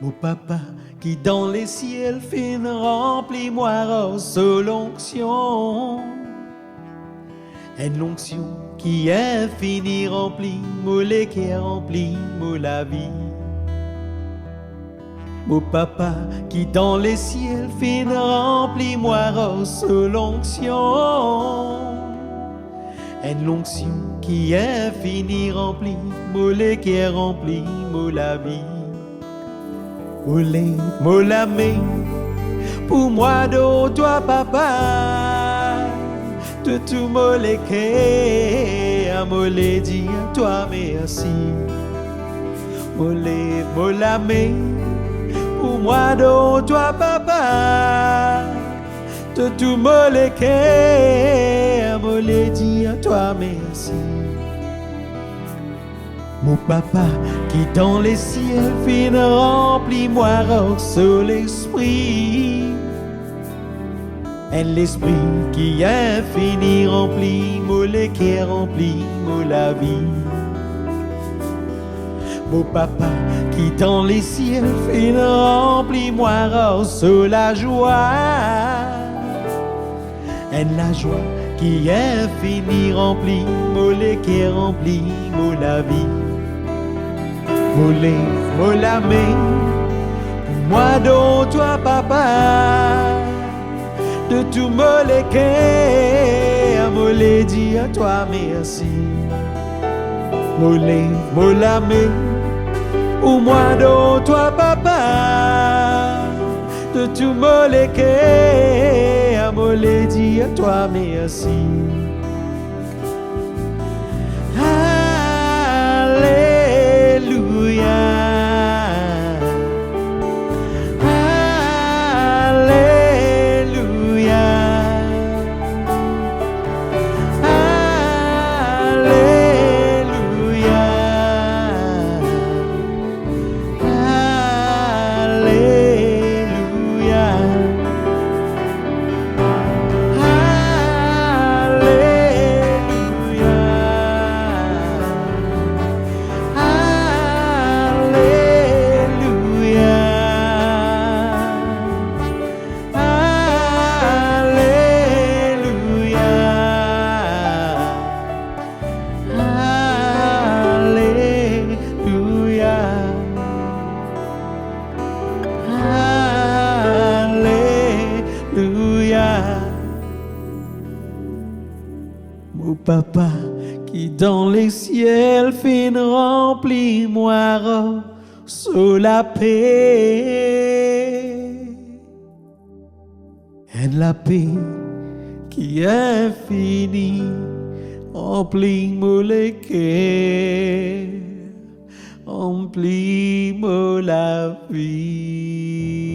Mon papa qui dans les ciels fait remplis-moi sous l'onction. Une l'onction qui est finie remplie, moulé qui est rempli, la vie. Mon papa qui dans les ciels fait remplis-moi sous l'onction. Une l'onction qui est finie remplie, moulé qui est rempli, la vie. Moulé, moula main, pour moi de toi papa, de tout molé à molé dire toi merci. Molé, moula main, pour moi de toi papa, de tout molé à molé dire toi merci. Mon papa qui dans les ciels fait remplis-moi sous l'esprit. Et l'esprit qui est fini rempli, moulé qui est rempli, la vie. Mon papa qui dans les ciels fait remplis-moi sous la joie. Et la joie qui est fini rempli, moulé qui est rempli, la vie. Moulé, moula main, moi de toi papa, de tout molé à molé dire à toi merci. Moulé, moula main, pour moi de toi papa, de tout molé à molé dire à toi merci. Mon papa qui dans les ciels fait remplis-moi sous la paix. Et la paix qui est finie remplis-moi le cœur, remplis-moi la vie.